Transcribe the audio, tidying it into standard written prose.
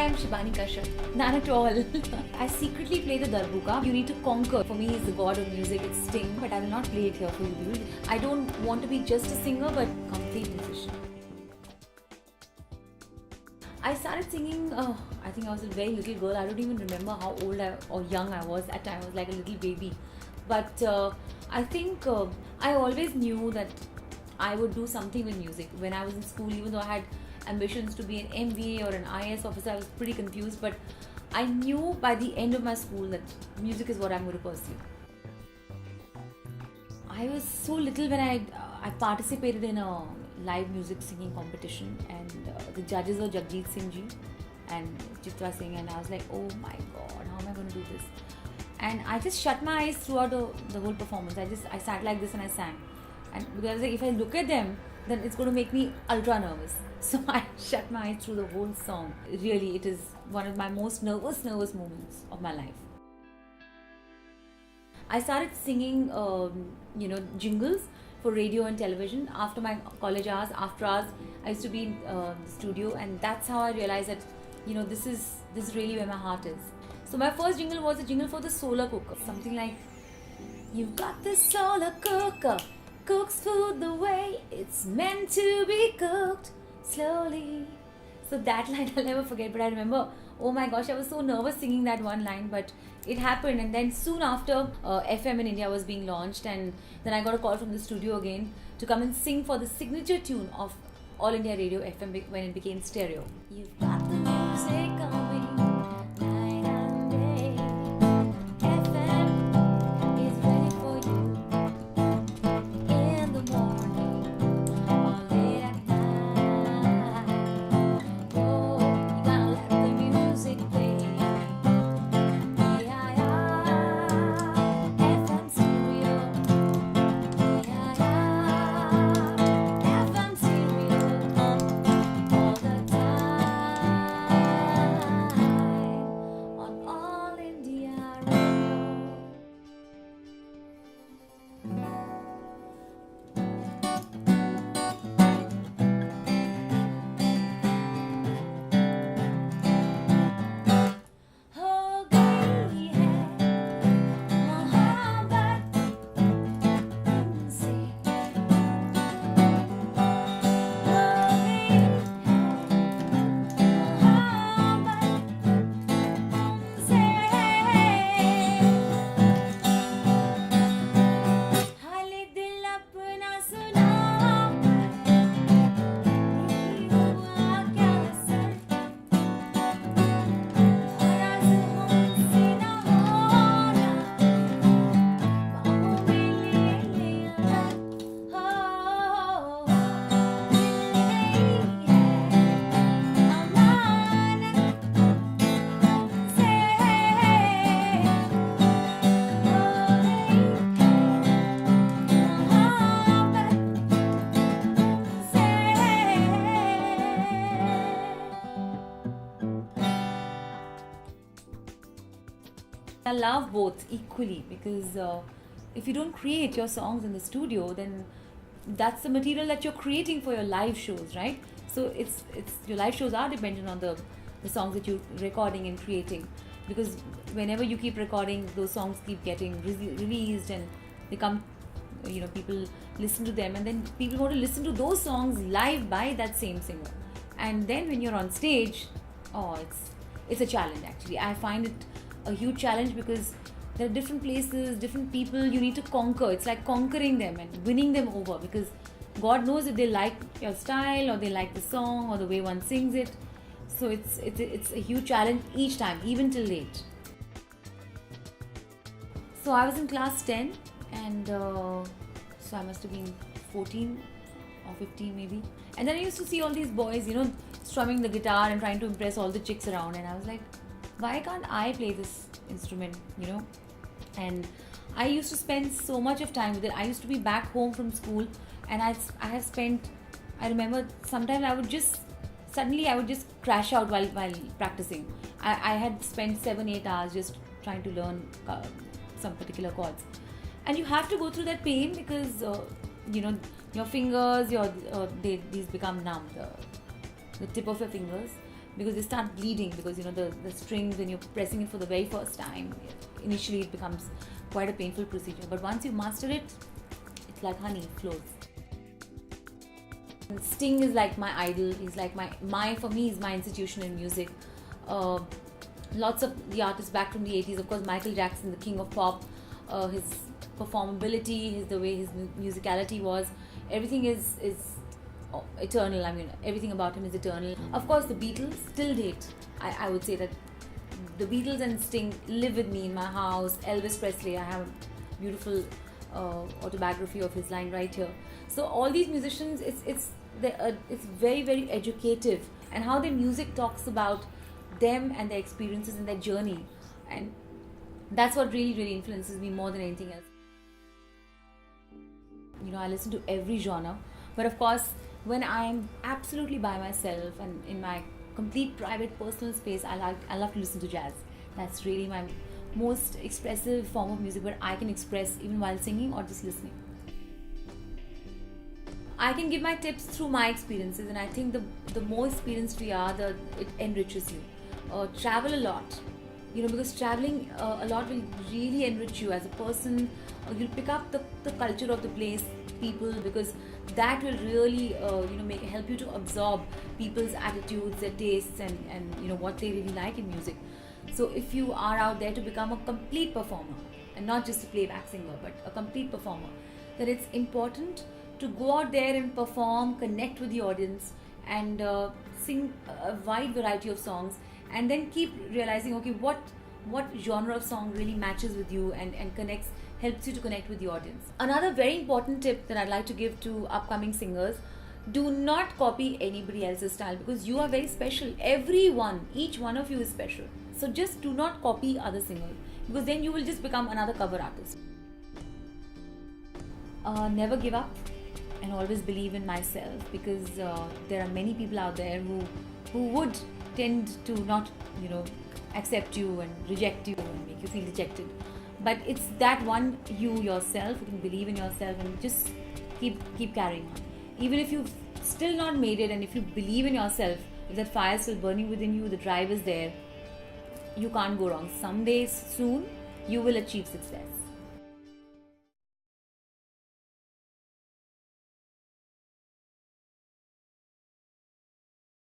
I'm Shibani Kashyap. Not at all. I secretly play the darbuka. You need to conquer. For me, he's the god of music. It's Sting, but I will not play it here for you, dude. I don't want to be just a singer, but complete musician. I started singing. I think I was a very little girl. I don't even remember how old or young I was. At time I was like a little baby, but I think I always knew that I would do something with music. When I was in school, even though I had ambitions to be an MBA or an IAS officer, I was pretty confused. But I knew by the end of my school that music is what I'm going to pursue. I was so little when I participated in a live music singing competition, and the judges were Jagjit Singh ji and Chitra Singh, and I was like, oh my god, how am I going to do this? And I just shut my eyes throughout the whole performance. I sat like this and I sang, and because I was like, if I look at them, then it's going to make me ultra nervous. So I shut my eyes through the whole song. Really, it is one of my most nervous moments of my life. I started singing, jingles for radio and television after my college hours. After hours, I used to be in the studio, and that's how I realized that, this is really where my heart is. So my first jingle was a jingle for the solar cooker, something like, "You've got this solar cooker, cooks food the way it's meant to be cooked slowly." So that line I'll never forget. But I remember, oh my gosh, I was so nervous singing that one line, but it happened. And then soon after, FM in India was being launched, and then I got a call from the studio again to come and sing for the signature tune of All India Radio FM when it became stereo. You've got the music going night and day. FM is ready for you in the morning or late at night. Oh, you gotta let the music play. FM stereo. FM stereo. All the time on All India Radio. हो गई है मोहब्बत तुमसे, हो गई है मोहब्बत तुमसे, हाले दिल अपना सुनाओ, नहीं हुआ क्या असर, नाराज हमसे न होना, बाहों में ले आना। हो मिल गई है अमानत तुमसे, हो गई है I love both equally, because if you don't create your songs in the studio, then that's the material that you're creating for your live shows, right? So it's your live shows are dependent on the songs that you're recording and creating, because whenever you keep recording, those songs keep getting released, and they come, people listen to them, and then people want to listen to those songs live by that same singer. And then when you're on stage, it's a challenge. Actually, I find it a huge challenge, because there are different places, different people you need to conquer. It's like conquering them and winning them over, because God knows if they like your style or they like the song or the way one sings it. So it's a huge challenge each time, even till late. So I was in class 10, and so I must have been 14 or 15 maybe. And then I used to see all these boys, strumming the guitar and trying to impress all the chicks around, and I was like, why can't I play this instrument, And I used to spend so much of time with it. I used to be back home from school, and I remember sometimes I would just crash out while practicing. I had spent 7-8 hours just trying to learn some particular chords. And you have to go through that pain, because your fingers, these become numb, the tip of your fingers. because they start bleeding, because the strings, when you're pressing it for the very first time, initially it becomes quite a painful procedure, but once you master it, it's like honey, it flows. Sting is like my idol. He's like my for me, he's my institution in music. uh, Lots of the artists back from the 80s, of course, Michael Jackson, the king of pop. His performability, the way his musicality was, everything is eternal. I mean, everything about him is eternal. Of course, the Beatles, till date, I would say that the Beatles and Sting live with me in my house. Elvis Presley, I have a beautiful autobiography of his lying right here. So all these musicians, it's very, very educative, and how their music talks about them and their experiences and their journey, and that's what really, really influences me more than anything else. I listen to every genre, but of course, when I'm absolutely by myself and in my complete private personal space, I love to listen to jazz. That's really my most expressive form of music, where I can express even while singing or just listening. I can give my tips through my experiences, and I think the more experienced we are, it enriches you. Travel a lot, because traveling a lot will really enrich you as a person. You'll pick up the culture of the place, people, because that will really help you to absorb people's attitudes, their tastes, and what they really like in music. So if you are out there to become a complete performer, and not just a playback singer, but a complete performer, then it's important to go out there and perform, connect with the audience, and sing a wide variety of songs, and then keep realizing, okay, what genre of song really matches with you and helps you to connect with the audience. Another very important tip that I'd like to give to upcoming singers: do not copy anybody else's style, because you are very special. Each one of you is special. So just do not copy other singers, because then you will just become another cover artist. Never give up, and always believe in myself, because there are many people out there who would tend to not accept you and reject you and make you feel rejected, but it's that one, you yourself, who can believe in yourself and just keep carrying on. Even if you've still not made it, and if you believe in yourself, if that fire is still burning within you, the drive is there, you can't go wrong. Someday soon you will achieve success.